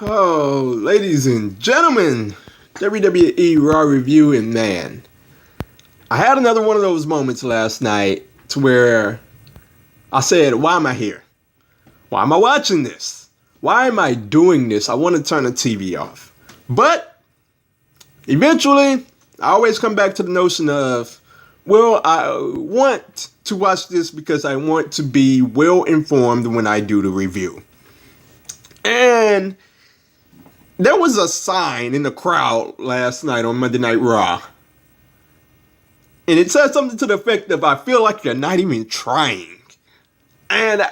Oh, ladies and gentlemen, WWE Raw review, and man, I had another one of those moments last night to where I said, why am I here? Why am I watching this? Why am I doing this? I want to turn the TV off. But eventually, I always come back to the notion of, well, I want to watch this because I want to be well informed when I do the review. And there was a sign in the crowd last night on Monday Night Raw. And it said something to the effect of, I feel like you're not even trying. And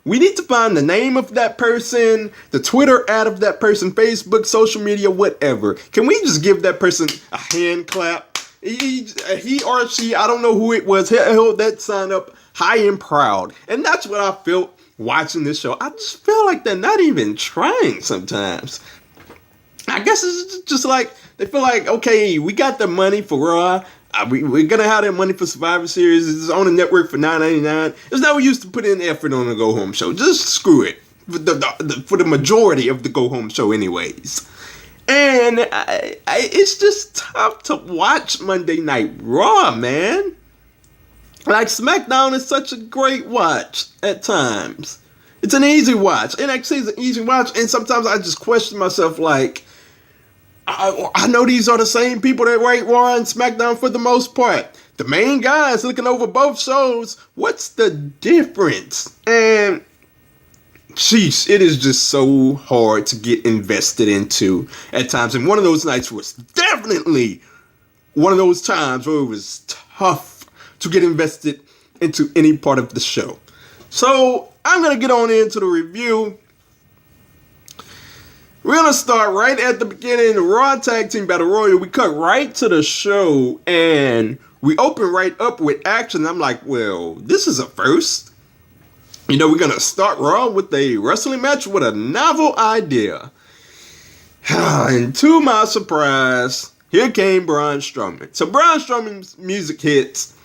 we need to find the name of that person, the Twitter ad of that person, Facebook, social media, whatever. Can we just give that person a hand clap? He or she, I don't know who it was, held that sign up high and proud. And that's what I felt watching this show. I just feel like they're not even trying sometimes. I guess it's just like, they feel like, okay, we got the money for Raw. We're going to have that money for Survivor Series. It's on the network for $9.99. It's not we used to put in effort on the Go Home show. Just screw it. For the majority of the Go Home show anyways. And it's just tough to watch Monday Night Raw, man. Like, SmackDown is such a great watch at times. It's an easy watch. NXT is an easy watch. And sometimes I just question myself, like, I know these are the same people that write Raw and SmackDown for the most part. The main guys looking over both shows. What's the difference? And sheesh, it is just so hard to get invested into at times. And one of those nights was definitely one of those times where it was tough to get invested into any part of the show. So I'm going to get on into the review. We're going to start right at the beginning, the Raw Tag Team Battle Royal. We cut right to the show, and we open right up with action. I'm like, well, this is a first. You know, we're going to start Raw with a wrestling match with a novel idea. And to my surprise, here came Braun Strowman. So Braun Strowman's music hits,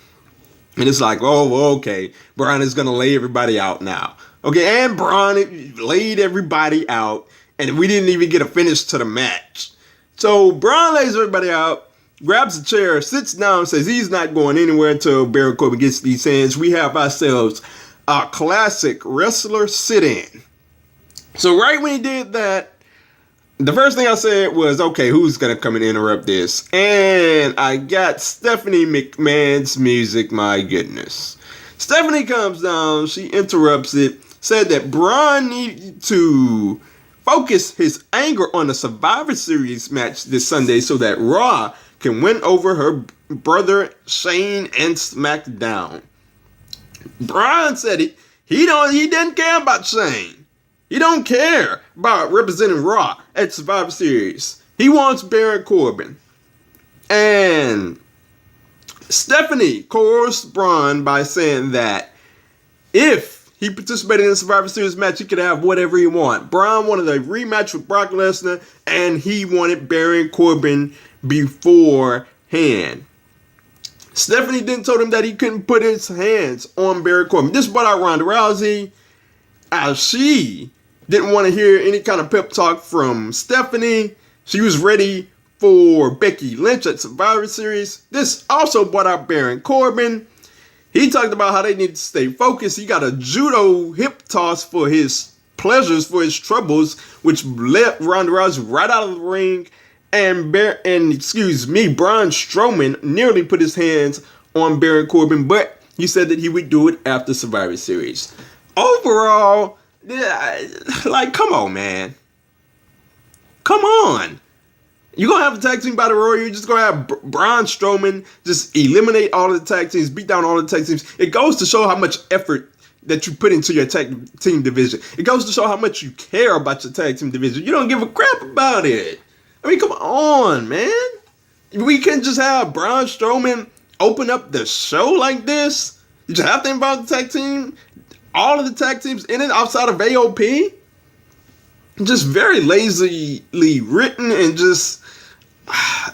and it's like, oh, okay, Braun is going to lay everybody out now. Okay, and Braun laid everybody out. And we didn't even get a finish to the match. So Braun lays everybody out, grabs a chair, sits down, says he's not going anywhere until Baron Corbin gets these hands. We have ourselves a classic wrestler sit-in. So right when he did that, the first thing I said was, okay, who's going to come and interrupt this? And I got Stephanie McMahon's music, my goodness. Stephanie comes down, she interrupts it, said that Braun needed to focus his anger on the Survivor Series match this Sunday so that Raw can win over her brother Shane and SmackDown. Braun said he didn't care about Shane. He don't care about representing Raw at Survivor Series. He wants Baron Corbin. And Stephanie coerced Braun by saying that if he participated in the Survivor Series match, he could have whatever he wanted. Braun wanted a rematch with Brock Lesnar, and he wanted Baron Corbin beforehand. Stephanie then told him that he couldn't put his hands on Baron Corbin. This brought out Ronda Rousey. She didn't want to hear any kind of pep talk from Stephanie. She was ready for Becky Lynch at Survivor Series. This also brought out Baron Corbin. He talked about how they need to stay focused. He got a judo hip toss for his pleasures, for his troubles, which let Ronda Rousey right out of the ring. And Braun Strowman nearly put his hands on Baron Corbin, but he said that he would do it after Survivor Series. Overall, like, come on, man. Come on. You're going to have a tag team battle royal. You're just going to have Braun Strowman just eliminate all of the tag teams, beat down all the tag teams. It goes to show how much effort that you put into your tag team division. It goes to show how much you care about your tag team division. You don't give a crap about it. I mean, come on, man. We can't just have Braun Strowman open up the show like this. You just have to involve the tag team. All of the tag teams in it outside of AOP. Just very lazily written and just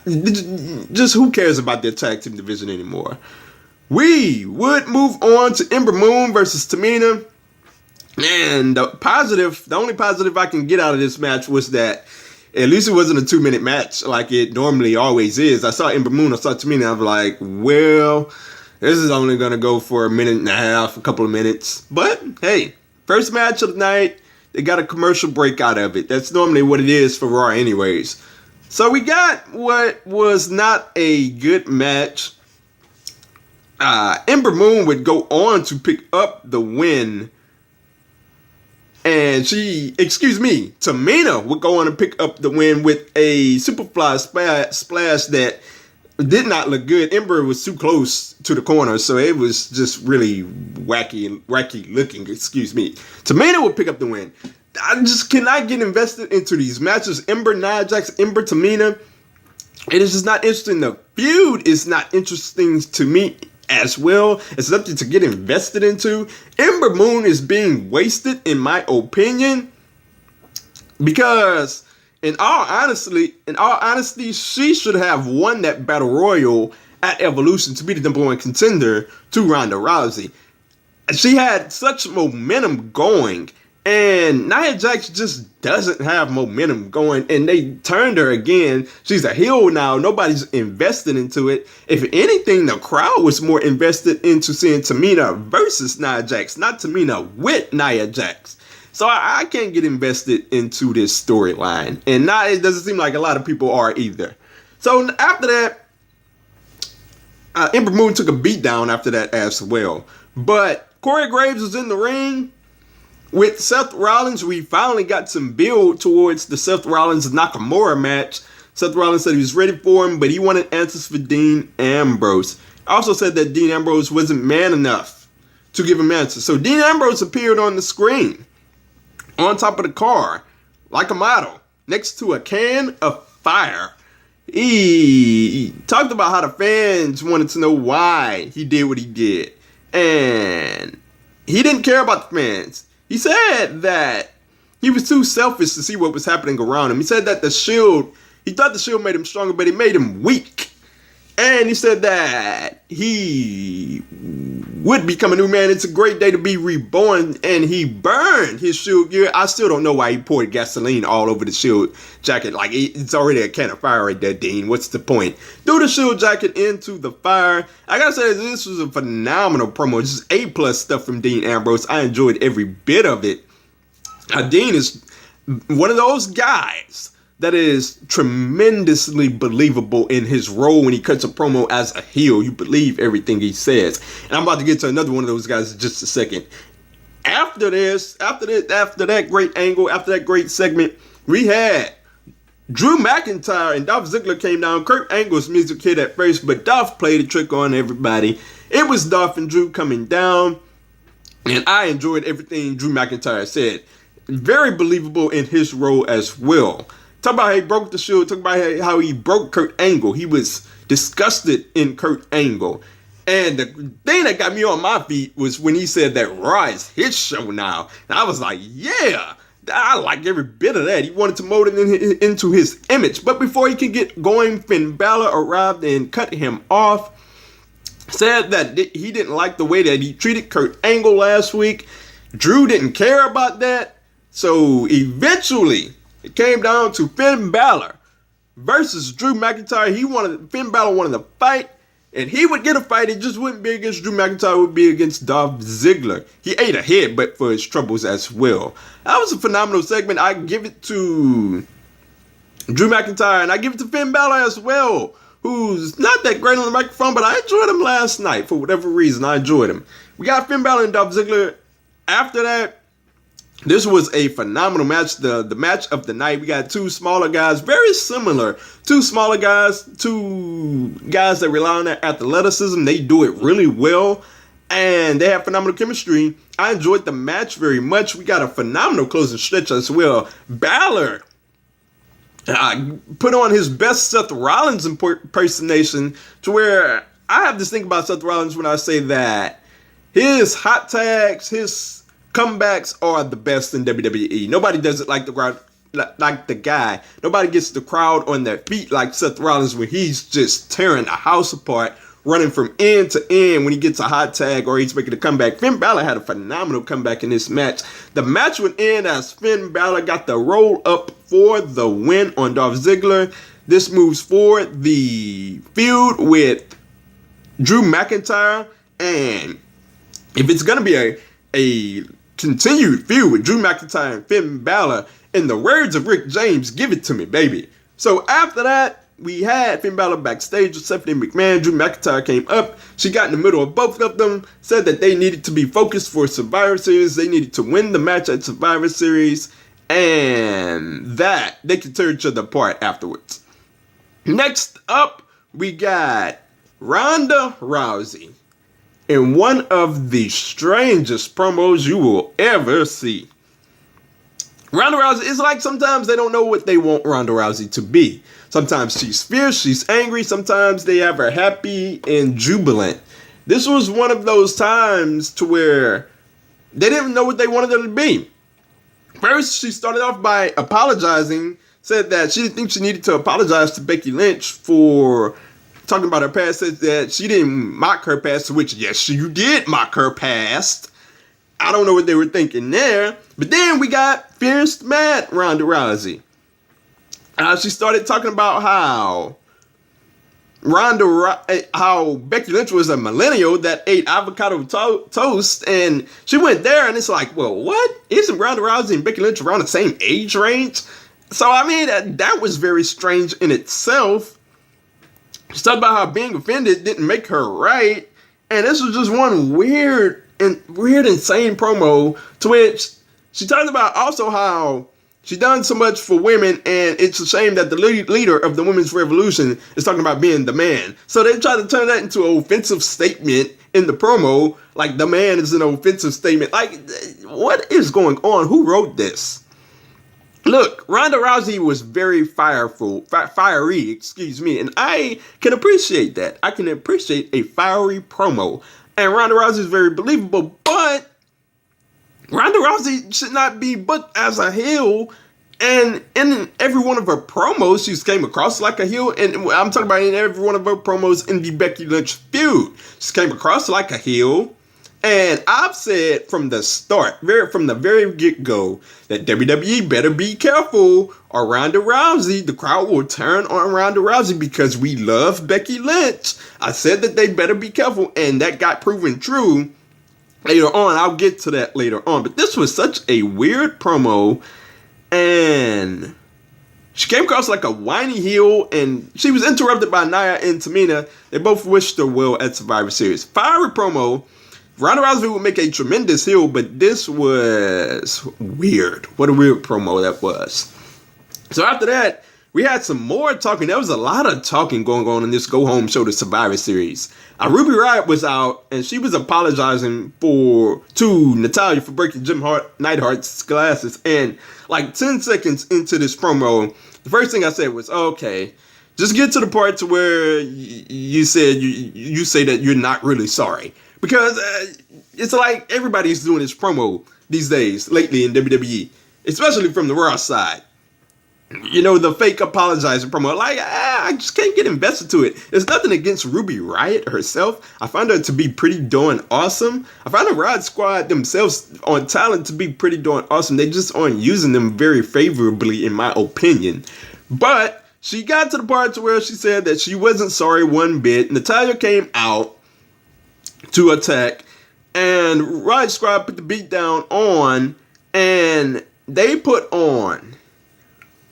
who cares about their tag team division anymore? We would move on to Ember Moon versus Tamina. And the only positive I can get out of this match was that at least it wasn't a 2-minute match like it normally always is. I saw Ember Moon, I saw Tamina, I was like, well, this is only going to go for a minute and a half, a couple of minutes. But, hey, first match of the night, they got a commercial break out of it. That's normally what it is for Raw anyways. So we got what was not a good match. Ember Moon would go on to pick up the win. And Tamina would go on and pick up the win with a Superfly splash that did not look good. Ember was too close to the corner, so it was just really wacky looking, Tamina would pick up the win. I just cannot get invested into these matches. Ember, Nia Jax, Ember, Tamina. It is just not interesting. The feud is not interesting to me as well. It's something to get invested into. Ember Moon is being wasted, in my opinion, because in all honesty, she should have won that battle royal at Evolution to be the #1 contender to Ronda Rousey. She had such momentum going, and Nia Jax just doesn't have momentum going, and they turned her again. She's a heel now. Nobody's invested into it. If anything, the crowd was more invested into seeing Tamina versus Nia Jax, not Tamina with Nia Jax. So I can't get invested into this storyline, and it doesn't seem like a lot of people are either. So after that, Ember Moon took a beat down after that as well. But Corey Graves was in the ring with Seth Rollins. We finally got some build towards the Seth Rollins-Nakamura match. Seth Rollins said he was ready for him, but he wanted answers for Dean Ambrose. Also said that Dean Ambrose wasn't man enough to give him answers. So Dean Ambrose appeared on the screen, on top of the car, like a model, next to a can of fire. He talked about how the fans wanted to know why he did what he did. And he didn't care about the fans. He said that he was too selfish to see what was happening around him. He said that he thought the Shield made him stronger, but it made him weak. And he said that he would become a new man. It's a great day to be reborn. And he burned his Shield gear. I still don't know why he poured gasoline all over the Shield jacket. Like, it's already a can of fire right there, Dean. What's the point? Threw the Shield jacket into the fire. I gotta say, this was a phenomenal promo. This is A+ stuff from Dean Ambrose. I enjoyed every bit of it. Dean is one of those guys that is tremendously believable in his role when he cuts a promo as a heel. You believe everything he says. And I'm about to get to another one of those guys in just a second. After that great angle, after that great segment, we had Drew McIntyre and Dolph Ziggler came down. Kurt Angle's music hit at first, but Dolph played a trick on everybody. It was Dolph and Drew coming down, and I enjoyed everything Drew McIntyre said. Very believable in his role as well. Talk about how he broke the Shield. Talk about how he broke Kurt Angle. He was disgusted in Kurt Angle. And the thing that got me on my feet was when he said that Raw is his show now. And I was like, yeah, I like every bit of that. He wanted to mold it into his image. But before he could get going, Finn Balor arrived and cut him off. Said that he didn't like the way that he treated Kurt Angle last week. Drew didn't care about that. So eventually, it came down to Finn Balor versus Drew McIntyre. Finn Balor wanted to fight, and he would get a fight. It just wouldn't be against Drew McIntyre. It would be against Dolph Ziggler. He ate a headbutt for his troubles as well. That was a phenomenal segment. I give it to Drew McIntyre, and I give it to Finn Balor as well, who's not that great on the microphone, but I enjoyed him last night. For whatever reason, I enjoyed him. We got Finn Balor and Dolph Ziggler. After that, this was a phenomenal match, the match of the night. We got two smaller guys, very similar. Two smaller guys, two guys that rely on their athleticism. They do it really well, and they have phenomenal chemistry. I enjoyed the match very much. We got a phenomenal closing stretch as well. Balor put on his best Seth Rollins impersonation, to where I have this thing about Seth Rollins when I say that his hot tags, his comebacks are the best in WWE. Nobody does it like the guy. Nobody gets the crowd on their feet like Seth Rollins when he's just tearing the house apart running from end to end when he gets a hot tag or he's making a comeback. Finn Balor had a phenomenal comeback in this match. The match would end as Finn Balor got the roll up for the win on Dolph Ziggler. This moves forward the feud with Drew McIntyre, and if it's going to be a continued feud with Drew McIntyre and Finn Balor, in the words of Rick James, give it to me, baby. So after that, we had Finn Balor backstage with Stephanie McMahon. Drew McIntyre came up. She got in the middle of both of them, said that they needed to be focused for Survivor Series. They needed to win the match at Survivor Series, and that they could tear each other apart afterwards. Next up, we got Ronda Rousey in one of the strangest promos you will ever see. Ronda Rousey is like sometimes they don't know what they want Ronda Rousey to be. Sometimes she's fierce, she's angry, sometimes they have her happy and jubilant. This was one of those times to where they didn't know what they wanted her to be. First, she started off by apologizing, said that she didn't think she needed to apologize to Becky Lynch for talking about her past, said that she didn't mock her past, which, yes, you did mock her past. I don't know what they were thinking there. But then we got fierce mad Ronda Rousey. She started talking about how how Becky Lynch was a millennial that ate avocado toast, and she went there, and it's like, well, what? Isn't Ronda Rousey and Becky Lynch around the same age range? So, I mean, that was very strange in itself. She talked about how being offended didn't make her right, and this was just one weird, insane promo, to which she talked about also how she done so much for women, and it's a shame that the leader of the women's revolution is talking about being the man. So they tried to turn that into an offensive statement in the promo, like the man is an offensive statement. Like, what is going on? Who wrote this? Look, Ronda Rousey was very fiery, and I can appreciate that. I can appreciate a fiery promo. And Ronda Rousey is very believable, but Ronda Rousey should not be booked as a heel. And in every one of her promos, she came across like a heel. And I'm talking about in every one of her promos in the Becky Lynch feud. She came across like a heel. And I've said from the start, from the very get-go, that WWE better be careful or Ronda Rousey, the crowd will turn on Ronda Rousey because we love Becky Lynch. I said that they better be careful, and that got proven true later on. I'll get to that later on. But this was such a weird promo, and she came across like a whiny heel, and she was interrupted by Nia and Tamina. They both wished her well at Survivor Series. Fiery promo. Ronda Rousey would make a tremendous heel, but this was weird. What a weird promo that was. So after that, we had some more talking. There was a lot of talking going on in this go-home show, the Survivor Series. Ruby Riott was out, and she was apologizing to Natalya for breaking Jim Neidhart's glasses. And like 10 seconds into this promo, the first thing I said was, okay, just get to the part to where you said you say that you're not really sorry. Because it's like everybody's doing this promo these days, lately in WWE, especially from the Raw side. You know, the fake apologizing promo. Like, I just can't get invested to it. There's nothing against Ruby Riott herself. I find her to be pretty darn awesome. I find the Riott Squad themselves on talent to be pretty darn awesome. They just aren't using them very favorably, in my opinion. But she got to the part to where she said that she wasn't sorry one bit. Natalya came out to attack, and Riott Squad put the beat down on, and they put on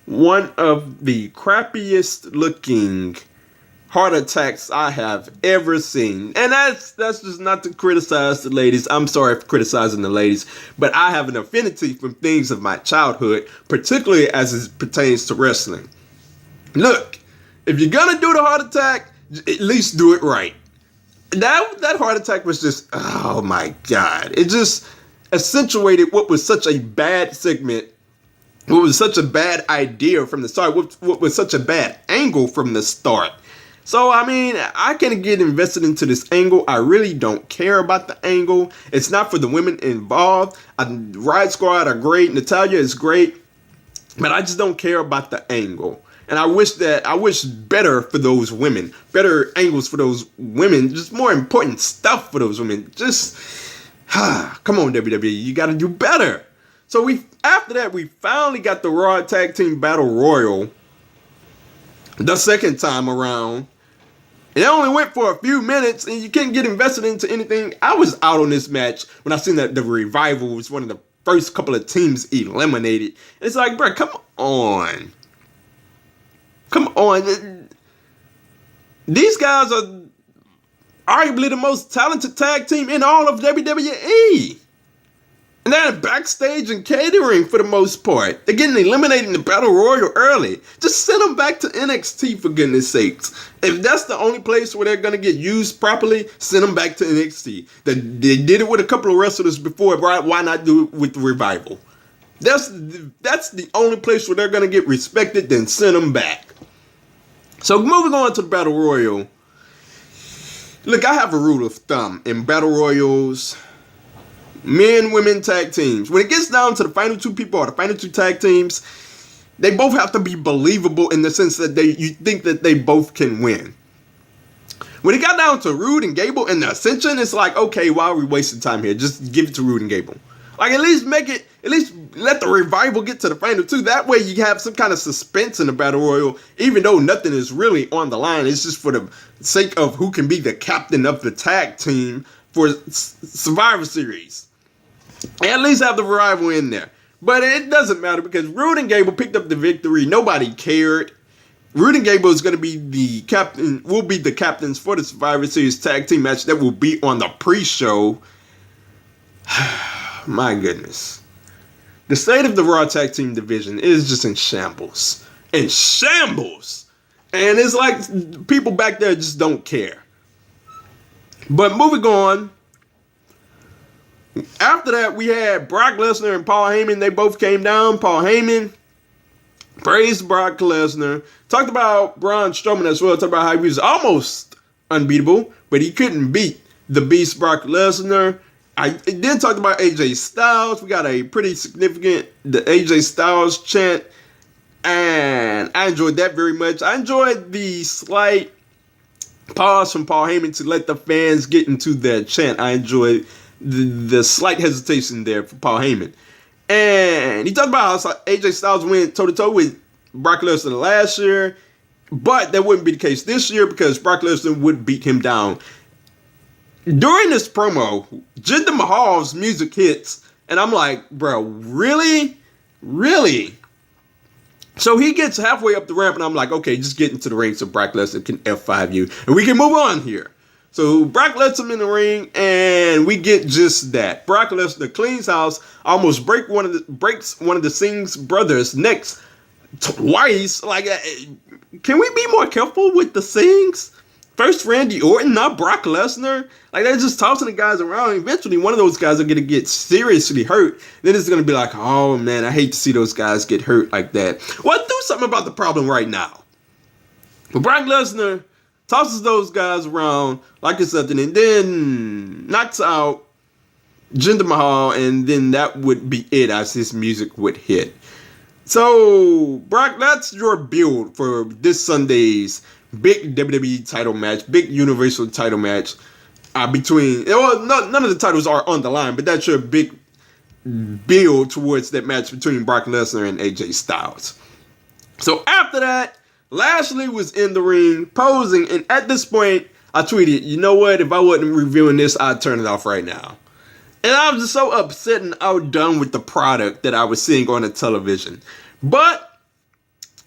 one of the crappiest looking heart attacks I have ever seen. And that's just not to criticize the ladies. I'm sorry for criticizing the ladies, but I have an affinity for things of my childhood, particularly as it pertains to wrestling. Look, if you're gonna do the heart attack, at least do it right. That heart attack was just, oh my God. It just accentuated what was such a bad segment, what was such a bad idea from the start, what was such a bad angle from the start. So, I mean, I can get invested into this angle. I really don't care about the angle. It's not for the women involved. Riott Squad are great. Natalya is great. But I just don't care about the angle. And I wish better for those women, better angles for those women, just more important stuff for those women. Just, come on, WWE, you got to do better. So after that, we finally got the Raw Tag Team Battle Royal the second time around. It only went for a few minutes, and you can't get invested into anything. I was out on this match when I seen that the Revival was one of the first couple of teams eliminated. It's like, bro, come on. Come on. These guys are arguably the most talented tag team in all of WWE. And they're backstage and catering for the most part. They're getting eliminated in the Battle Royal early. Just send them back to NXT, for goodness sakes. If that's the only place where they're going to get used properly, send them back to NXT. They did it with a couple of wrestlers before, right? Why not do it with the Revival? That's the only place where they're going to get respected, then send them back. So moving on to the Battle Royal. Look, I have a rule of thumb in Battle Royals. Men, women, tag teams. When it gets down to the final two people or the final two tag teams, they both have to be believable in the sense that you think that they both can win. When it got down to Rude and Gable and the Ascension, it's like, okay, why are we wasting time here? Just give it to Rude and Gable. Like, at least let the Revival get to the final two. That way you have some kind of suspense in the Battle Royal, even though nothing is really on the line. It's just for the sake of who can be the captain of the tag team for Survivor Series. And at least have the Revival in there. But it doesn't matter because Rude and Gable picked up the victory. Nobody cared. Rude and Gable is going to be the captain, will be the captains for the Survivor Series tag team match that will be on the pre-show. My goodness. The state of the Raw tag team division is just in shambles. In shambles! And it's like people back there just don't care. But moving on. After that, we had Brock Lesnar and Paul Heyman. They both came down. Paul Heyman praised Brock Lesnar. Talked about Braun Strowman as well. Talked about how he was almost unbeatable, but he couldn't beat the Beast Brock Lesnar. I then talked about AJ Styles. We got a pretty significant the AJ Styles chant, and I enjoyed that very much. I enjoyed the slight pause from Paul Heyman to let the fans get into their chant. I enjoyed the slight hesitation there for Paul Heyman. And he talked about how AJ Styles went toe-to-toe with Brock Lesnar last year, but that wouldn't be the case this year because Brock Lesnar would beat him down. During this promo, Jinder Mahal's music hits, and I'm like, bro, really? Really? So he gets halfway up the ramp, and I'm like, okay, just get into the ring so Brock Lesnar can F5 you, and we can move on here. So Brock lets him in the ring, and we get just that. Brock Lesnar cleans house, almost breaks one of the Singh's brothers' necks twice. Like, can we be more careful with the Singhs? First Randy Orton, not Brock Lesnar. Like, they're just tossing the guys around. Eventually, one of those guys are going to get seriously hurt. Then it's going to be like, oh, man, I hate to see those guys get hurt like that. Well, do something about the problem right now. But Brock Lesnar tosses those guys around like it's nothing, and then knocks out Jinder Mahal, and then that would be it as his music would hit. So, Brock, that's your build for this Sunday's big WWE title match, big Universal title match between, well, none of the titles are on the line, but that's your big build towards that match between Brock Lesnar and AJ Styles. So after that, Lashley was in the ring posing, and at this point, I tweeted, you know what, if I wasn't reviewing this, I'd turn it off right now. And I was just so upset and outdone with the product that I was seeing on the television. But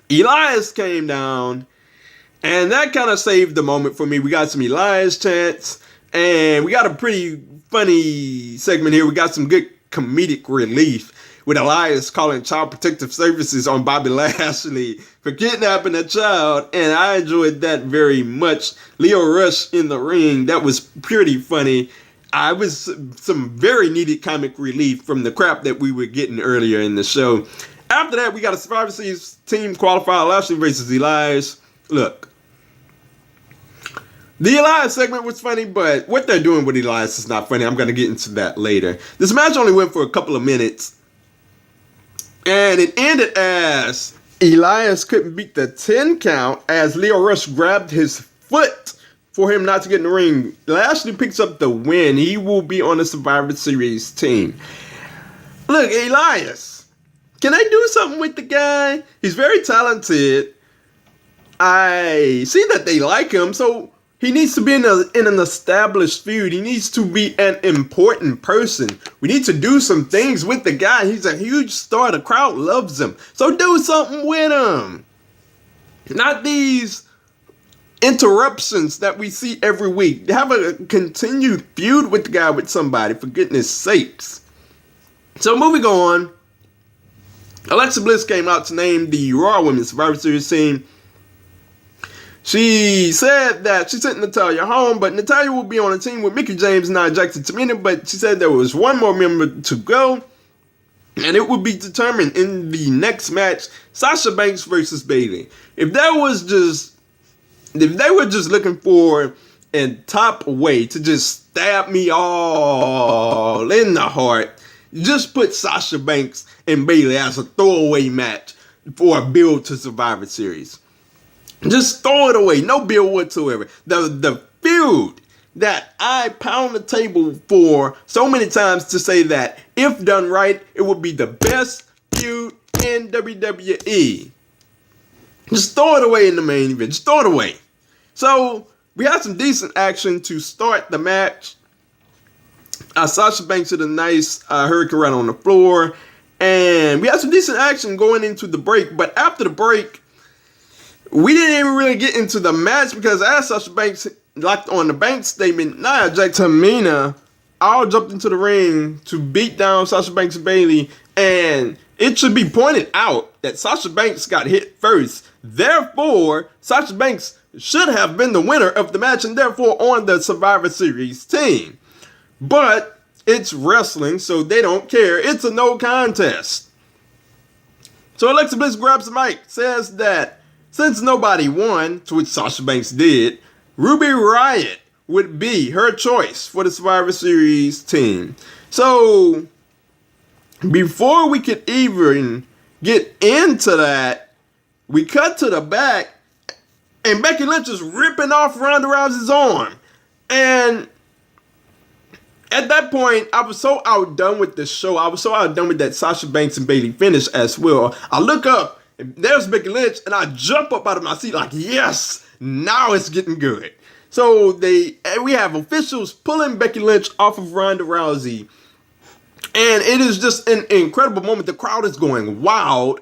Elias came down, and that kind of saved the moment for me. We got some Elias chants, and we got a pretty funny segment here. We got some good comedic relief with Elias calling Child Protective Services on Bobby Lashley for kidnapping a child, and I enjoyed that very much. Leo Rush in the ring, that was pretty funny. I was some very needed comic relief from the crap that we were getting earlier in the show. After that, we got a Survivor Series team qualifier, Lashley versus Elias. Look, the Elias segment was funny, but what they're doing with Elias is not funny. I'm going to get into that later. This match only went for a couple of minutes, and it ended as Elias couldn't beat the 10 count as Lio Rush grabbed his foot for him not to get in the ring. Lashley picks up the win. He will be on the Survivor Series team. Look, Elias, can I do something with the guy? He's very talented. I see that they like him, so he needs to be in an established feud. He needs to be an important person. We need to do some things with the guy. He's a huge star. The crowd loves him. So do something with him. Not these interruptions that we see every week. Have a continued feud with the guy, with somebody, for goodness sakes. So moving on, Alexa Bliss came out to name the Raw Women's Survivor Series team. She said that she sent Natalya home, but Natalya will be on a team with Mickie James and Nia Jax and Tamina, but she said there was one more member to go, and it would be determined in the next match, Sasha Banks versus Bayley. If they were just looking for a top way to just stab me all in the heart, just put Sasha Banks and Bayley as a throwaway match for a build to Survivor Series. Just throw it away. No build whatsoever. The feud that I pound the table for so many times to say that if done right, it would be the best feud in WWE. Just throw it away in the main event. Just throw it away. So we had some decent action to start the match. Sasha Banks did a nice hurricane run on the floor. And we had some decent action going into the break. But after the break, we didn't even really get into the match because as Sasha Banks locked on the bank statement, Nia Jax and Tamina all jumped into the ring to beat down Sasha Banks and Bayley. And it should be pointed out that Sasha Banks got hit first. Therefore, Sasha Banks should have been the winner of the match and therefore on the Survivor Series team. But it's wrestling, so they don't care. It's a no contest. So Alexa Bliss grabs the mic, says that since nobody won, to which Sasha Banks did, Ruby Riott would be her choice for the Survivor Series team. So, before we could even get into that, we cut to the back, and Becky Lynch is ripping off Ronda Rousey's arm. And at that point, I was so outdone with the show. I was so outdone with that Sasha Banks and Bayley finish as well. I look up, and there's Becky Lynch, and I jump up out of my seat like, yes, now it's getting good. So we have officials pulling Becky Lynch off of Ronda Rousey. And it is just an incredible moment. The crowd is going wild.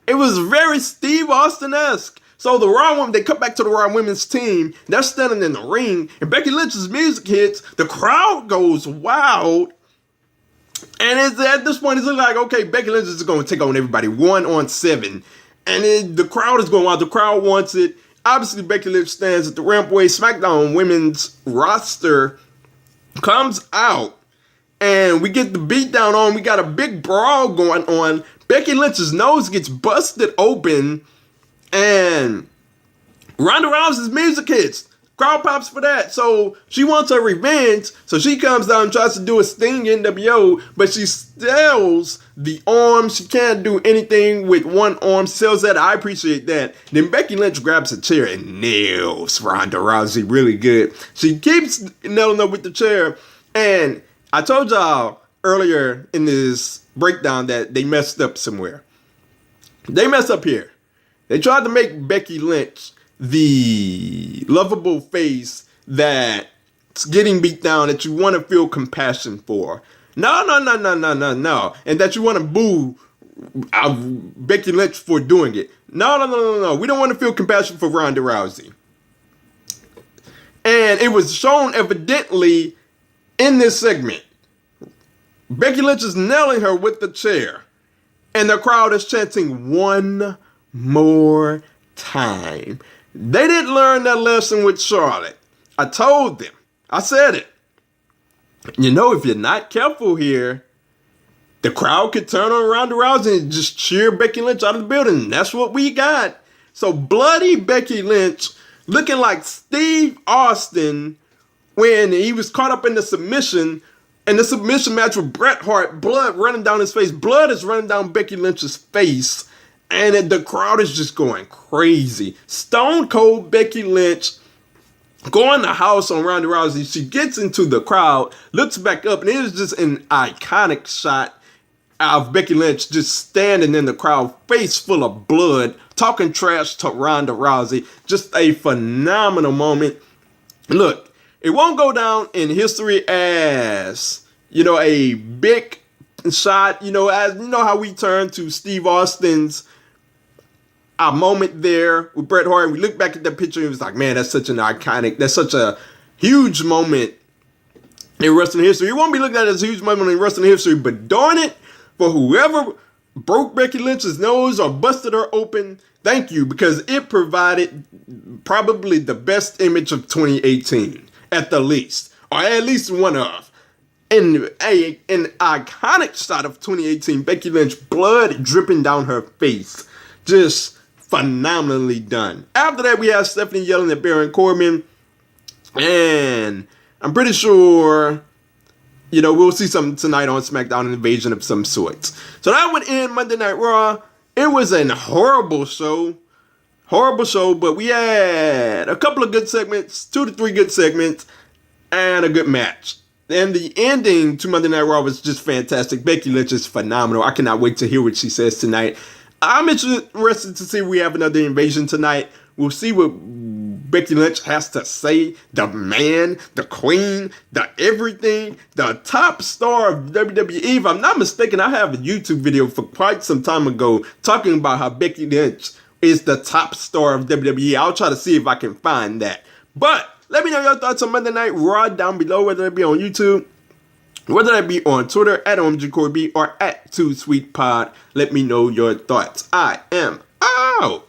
It was very Steve Austin-esque. So the Raw Women, they cut back to the Raw Women's team. They're standing in the ring, and Becky Lynch's music hits. The crowd goes wild. And at this point, it's like, okay, Becky Lynch is going to take on everybody 1-on-7. And the crowd is going wild. The crowd wants it. Obviously, Becky Lynch stands at the rampway. SmackDown Women's roster comes out. And we get the beatdown on. We got a big brawl going on. Becky Lynch's nose gets busted open. And Ronda Rousey's music hits. Crowd pops for that. So she wants her revenge. So she comes down and tries to do a Sting NWO. But she sells the arm. She can't do anything with one arm. She sells that. I appreciate that. Then Becky Lynch grabs a chair and nails Ronda Rousey really good. She keeps nailing her with the chair. And I told y'all earlier in this breakdown that they messed up somewhere. They messed up here. They tried to make Becky Lynch the lovable face that's getting beat down, that you want to feel compassion for. No. And that you want to boo Becky Lynch for doing it. No. We don't want to feel compassion for Ronda Rousey. And it was shown evidently in this segment. Becky Lynch is nailing her with the chair. And the crowd is chanting one more time. They didn't learn that lesson with Charlotte. I told them. I said it. You know, if you're not careful here, the crowd could turn on Ronda Rousey and just cheer Becky Lynch out of the building. That's what we got. So bloody Becky Lynch looking like Steve Austin when he was caught up in the submission. And the submission match with Bret Hart, blood running down his face. Blood is running down Becky Lynch's face. And the crowd is just going crazy. Stone Cold Becky Lynch going the house on Ronda Rousey. She gets into the crowd, looks back up, and it is just an iconic shot of Becky Lynch just standing in the crowd, face full of blood, talking trash to Ronda Rousey. Just a phenomenal moment. Look, it won't go down in history as, a big shot, as how we turn to Steve Austin's moment there with Bret Hart. We look back at that picture and it was like, man, that's such a huge moment in wrestling history. You won't be looking at it as a huge moment in wrestling history, but darn it, for whoever broke Becky Lynch's nose or busted her open, thank you, because it provided probably the best image of 2018, at the least, or at least one of. And an iconic shot of 2018, Becky Lynch, blood dripping down her face. Just phenomenally done. After that, we have Stephanie yelling at Baron Corbin. And I'm pretty sure, we'll see something tonight on SmackDown, an invasion of some sorts. So that would end Monday Night Raw. It was a horrible show. But we had a couple of good segments, 2 to 3 good segments, and a good match. And the ending to Monday Night Raw was just fantastic. Becky Lynch is phenomenal. I cannot wait to hear what she says tonight. I'm interested to see if we have another invasion tonight. We'll see what Becky Lynch has to say. The man, the queen, the everything, the top star of WWE. If I'm not mistaken, I have a YouTube video for quite some time ago talking about how Becky Lynch is the top star of WWE. I'll try to see if I can find that. But let me know your thoughts on Monday Night Raw down below, whether it be on YouTube, whether that be on Twitter at OMGCorby or at 2SweetPod. Let me know your thoughts. I am out.